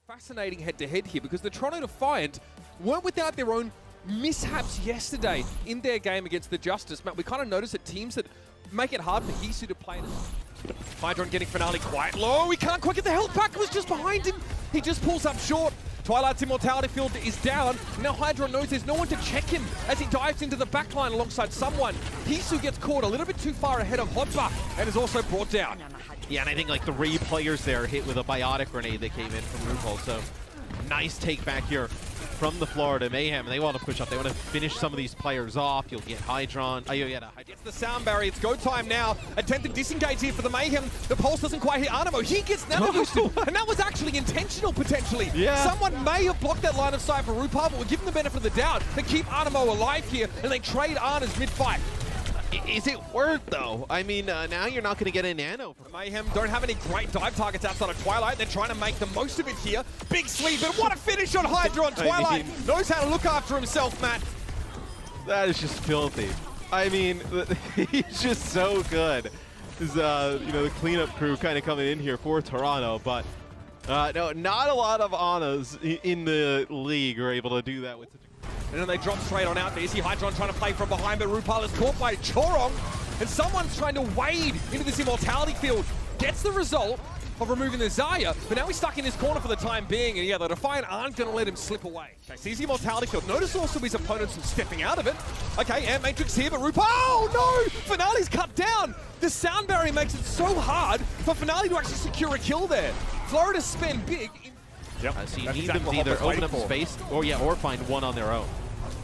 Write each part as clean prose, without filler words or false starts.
Fascinating head-to-head here because the Toronto Defiant weren't without their own mishaps yesterday in their game against the Justice. Matt, we kind of noticed that teams that make it hard for Hisu to play. Hydron getting Finale quite low. He can't quite get the health pack. It was just behind him. He just pulls up short. Twilight's immortality field is down. Now Hydron knows there's no one to check him as he dives into the backline alongside someone. Hisu gets caught a little bit too far ahead of Hotba and is also brought down. Yeah, and I think like 3 players there hit with a biotic grenade that came in from RuPaul. So nice take back here from the Florida Mayhem. And they want to push up. They want to finish some of these players off. You'll get Hydron. Gets the sound barrier. It's go time now. Attempted disengage here for the Mayhem. The pulse doesn't quite hit Animo. He gets nano boosted. And that was actually intentional, potentially. Yeah. Someone may have blocked that line of sight for RuPaul, but we're giving the benefit of the doubt. They keep Animo alive here, and they trade Ana's mid-fight. Is it worth though? I mean, now you're not going to get a nano. Mayhem don't have any great dive targets outside of Twilight. They're trying to make the most of it here. Big sweep, but what a finish on Hydron. Twilight knows how to look after himself, Matt. That is just filthy. I mean, he's just so good. This, you know, the cleanup crew kind of coming in here for Toronto, but no, not a lot of Anas in the league are able to do that with. And then they drop straight on out there. You see Hydron trying to play from behind, but RuPaul is caught by Chorong. And someone's trying to wade into this immortality field. Gets the result of removing the Zarya, but now he's stuck in his corner for the time being. And yeah, the Defiant aren't going to let him slip away. Okay, sees the immortality field. Notice also his opponents from stepping out of it. Okay, Ant Matrix here, but RuPaul, oh no! Finale's cut down. The sound barrier makes it so hard for Finale to actually secure a kill there. Florida spend big. Yep. So you need them to either open up space or find one on their own.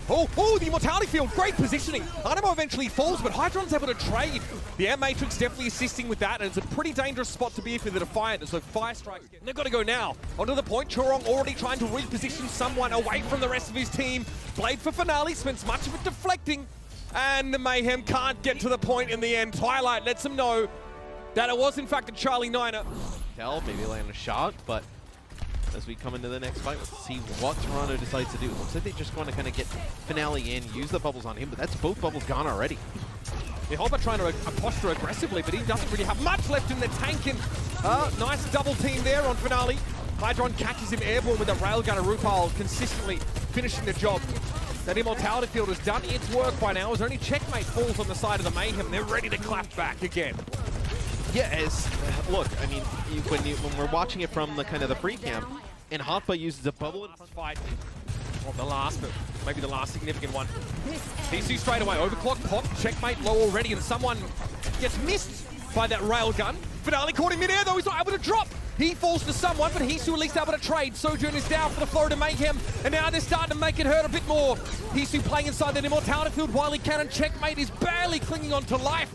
Oh, the immortality field, great positioning. Animo eventually falls, but Hydron's able to trade. The Air Matrix definitely assisting with that, and it's a pretty dangerous spot to be for the Defiant, and so Fire Strikes. And they've got to go now. Onto the point, Chorong already trying to reposition someone away from the rest of his team. Blade for Finale, spends much of it deflecting, and the Mayhem can't get to the point in the end. Twilight lets them know that it was in fact a Charlie Niner. Maybe land a shot, but as we come into the next fight, let's see what Toronto decides to do. It looks like they just want to kind of get Finale in, use the bubbles on him, but that's both bubbles gone already. Yeah, Hopper trying to posture aggressively, but he doesn't really have much left in the tank. And nice double team there on Finale. Hydron catches him airborne with a railgun. RuPaul consistently finishing the job. That immortality field has done its work by now. As only checkmate falls on the side of the Mayhem. They're ready to clap back again. Yeah, look, I mean, when we're watching it from the kind of the pre-cam, and Hotba uses a bubble in fight. Well, the last, but maybe the last significant one. Hisu straight away, overclock, pop, checkmate low already, and someone gets missed by that railgun. Finale caught him midair though, he's not able to drop. He falls to someone, but Hisu at least able to trade. Sojourn is down for the Florida Mayhem, and now they're starting to make it hurt a bit more. Hisu playing inside that immortality field while he can, and checkmate is barely clinging on to life.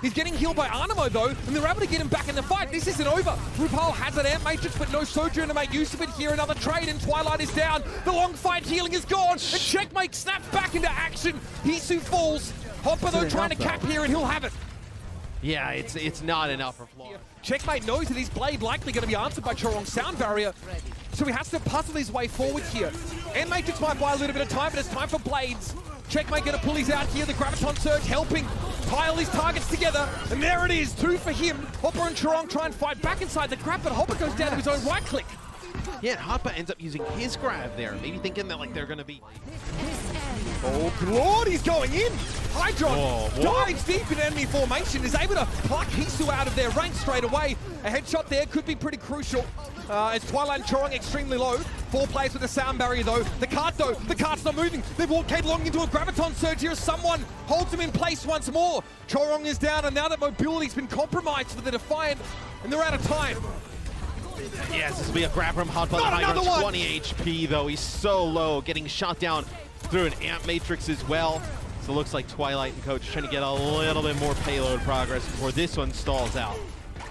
He's getting healed by Animo though, and they're able to get him back in the fight. This isn't over. RuPaul has an Ant Matrix, but no Sojourn to make use of it here. Another trade, and Twilight is down. The long fight healing is gone, and checkmate snaps back into action. Hisu falls. Hopper though trying to cap here, and he'll have it. Yeah, it's not enough for Florida. Checkmate knows that his blade likely going to be answered by Chorong's sound barrier, so he has to puzzle his way forward here. Ant Matrix might buy a little bit of time, but it's time for blades. Checkmate gonna pull his out here, the Graviton Surge helping pile these targets together, and there it is, 2 for him. Hopper and Chorong try and fight back inside the grab, but Hopper goes down to his own right click. Yeah, Hotba ends up using his grab there, maybe thinking that like they're gonna be... Oh, Lord, he's going in! Hydron dives deep in enemy formation, is able to pluck Hisu out of their range straight away. A headshot there could be pretty crucial. As Twilight and Chorong extremely low. 4 players with the sound barrier though. The cart's not moving. They've walked headlong into a Graviton Surge here as someone holds him in place once more. Chorong is down, and now that mobility's been compromised for the Defiant, and they're out of time. Yes, this will be a grab from Hotba. Hydron's 20 HP though, he's so low, getting shot down through an Amp Matrix as well. So it looks like Twilight and Coach trying to get a little bit more payload progress before this one stalls out.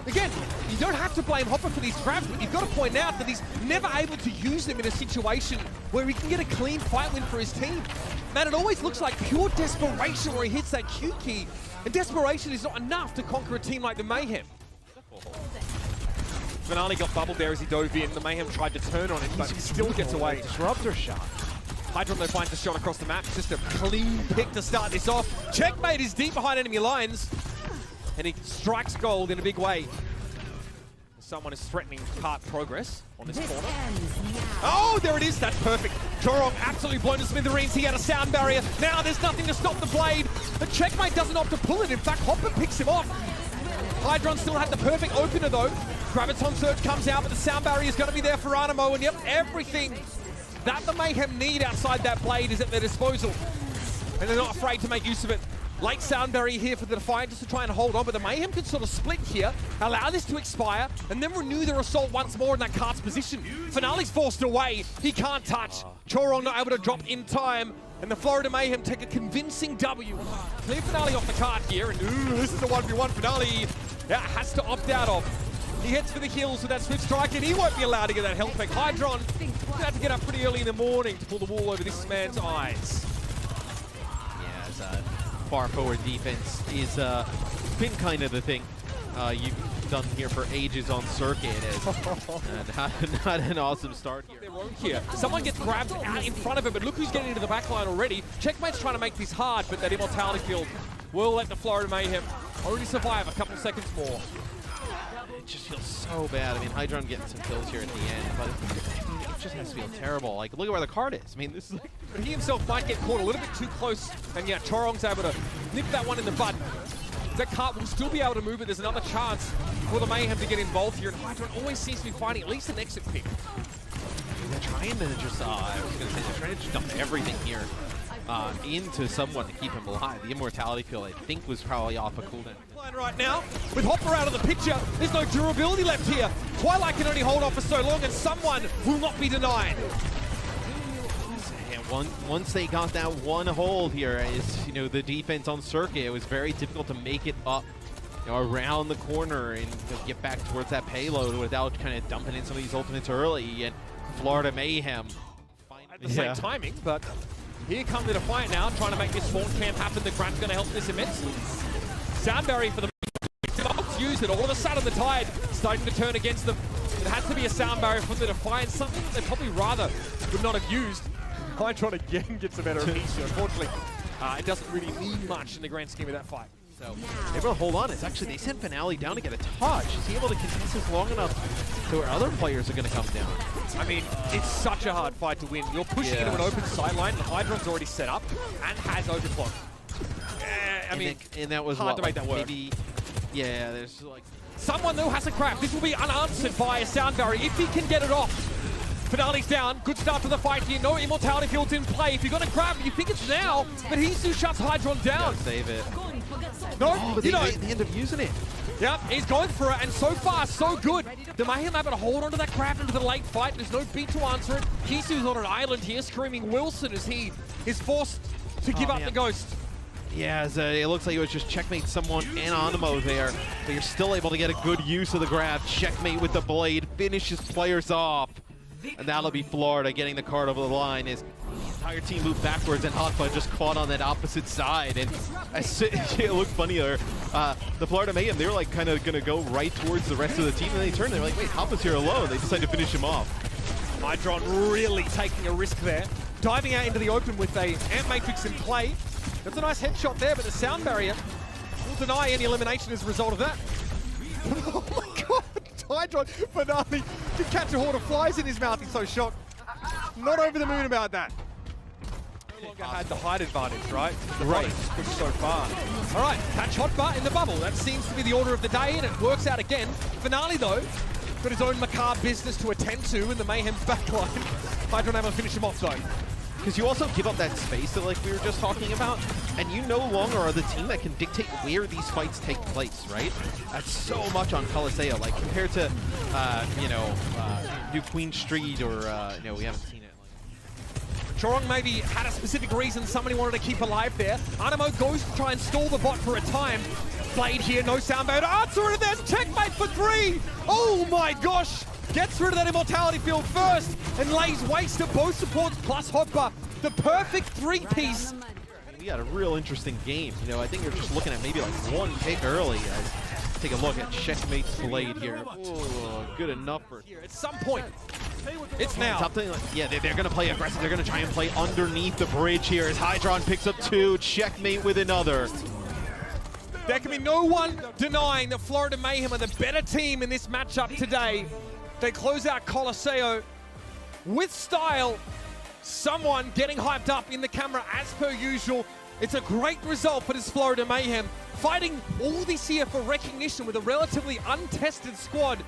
Again, you don't have to blame Hopper for these grabs, but you've got to point out that he's never able to use them in a situation where he can get a clean fight win for his team. Man, it always looks like pure desperation where he hits that Q key, and desperation is not enough to conquer a team like the Mayhem. Finale got bubbled there as he dove in. The Mayhem tried to turn on him, but he still gets away. Disruptor shot. Hydron though finds a shot across the map. Just a clean pick to start this off. Checkmate is deep behind enemy lines, and he strikes gold in a big way. Someone is threatening cart progress on this corner. Oh, there it is. That's perfect. Jorong absolutely blown to smithereens. He had a sound barrier. Now there's nothing to stop the blade. The checkmate doesn't opt to pull it. In fact, Hopper picks him off. Hydron still had the perfect opener though. Graviton Surge comes out, but the sound barrier is going to be there for Animo. And yep, everything that the Mayhem need outside that blade is at their disposal. And they're not afraid to make use of it. Late sound barrier here for the Defiant just to try and hold on, but the Mayhem can sort of split here, allow this to expire, and then renew their assault once more in that cart's position. Finale's forced away. He can't touch. Chorong not able to drop in time, and the Florida Mayhem take a convincing W. Clear Finale off the cart here, and ooh, this is the 1v1 Finale that has to opt out of. He heads for the hills with that Swift Strike, and he won't be allowed to get that health back. Hydron gonna have to get up pretty early in the morning to pull the wool over this man's eyes. Yeah, it's far forward defense is been kind of the thing you've done here for ages on circuit. Not an awesome start here. They're wrong here. Someone gets grabbed out in front of him, but look who's getting into the backline already. Checkmate's trying to make this hard, but that immortality field will let the Florida Mayhem only survive a couple seconds more. It just feels so bad. I mean, Hydron getting some kills here at the end, but it just has to feel terrible. Like, look at where the card is. I mean, this is like... He himself might get caught a little bit too close, and yeah, Chorong's able to nip that one in the bud. That cart will still be able to move it. There's another chance for the Mayhem to get involved here, and Hydron always seems to be finding at least an exit pick. They're trying to just, I was going to say, they're trying to just dump everything here into someone to keep him alive. The immortality field, I think, was probably off a cooldown. Right now, with Hopper out of the picture, there's no durability left here. Twilight can only hold off for so long, and someone will not be denied. And once they got that one hold here, is the defense on circuit, it was very difficult to make it up around the corner and get back towards that payload without kind of dumping in some of these ultimates early. And Florida Mayhem at the same timing, but here come the Defiant now, trying to make this spawn camp happen. The Grant's going to help this immensely. Sound barrier for the use it. All of a sudden the tide starting to turn against them. It has to be a sound barrier from the Defiant, something that they probably rather would not have used. Hydron again gets a better piece here. Unfortunately, it doesn't really mean much in the grand scheme of that fight. So able to hold on. It's actually, they sent Finale down to get a touch. Is he able to contest this long enough to where other players are going to come down? I mean, it's such a hard fight to win. You're pushing into an open sideline, and Hydron's already set up and has overclock. I mean, and that was hard to make that work. Maybe, yeah, there's like... Someone, though, has a grab. This will be unanswered by a sound barrier if he can get it off. Finale's down. Good start to the fight here. No immortality field's in play. If you're going to grab it, you think it's now, but Hisu shuts Hydron down. Save it. No, but they end up using it. Yep, he's going for it, and so far, so good. The Mayhem able to hold onto that grab into the late fight. There's no beat to answer it. Hisu's on an island here, screaming Wilson as he is forced to give up the ghost. Yeah, it looks like it was just checkmate someone and Animo there, but you're still able to get a good use of the grab. Checkmate with the blade, finishes players off. And that'll be Florida getting the card over the line as the entire team moved backwards and Hotba just caught on that opposite side. And it looked funny there. The Florida Mayhem, they were like kind of going to go right towards the rest of the team, and they turned, they were like, wait, Hotba's here alone. They decided to finish him off. Hydron really taking a risk there. Diving out into the open with a Amp Matrix in play. That's a nice headshot there, but the sound barrier will deny any elimination as a result of that. Oh my god! Hydron Finale can catch a horde of flies in his mouth. He's so shocked. Not over the moon about that. No longer had the height advantage, right? Right. Pushed so far. All right, catch Hotba in the bubble. That seems to be the order of the day, and it works out again. Finale, though, got his own macabre business to attend to in the Mayhem's backline. Hydron able to finish him off, though. Because you also give up that space that like we were just talking about, and you no longer are the team that can dictate where these fights take place, right? That's so much on Colosseo, like compared to, New Queen Street or, we haven't seen it. Chorong maybe had a specific reason somebody wanted to keep alive there. Animo goes to try and stall the bot for a time. Blade here, no sound barrier to answer it, and there's checkmate for 3! Oh my gosh! Gets rid of that immortality field first and lays waste to both supports plus Hotba. The perfect 3-piece. We got a real interesting game. I think you're just looking at maybe like one pick early. Take a look at Checkmate's blade here. Ooh, good enough for here at some point. It's now. Yeah, they're going to play aggressive. They're going to try and play underneath the bridge here as Hydron picks up 2. Checkmate with another. There can be no one denying that Florida Mayhem are the better team in this matchup today. They close out Colosseo with style. Someone getting hyped up in the camera as per usual. It's a great result for this Florida Mayhem. Fighting all this year for recognition with a relatively untested squad.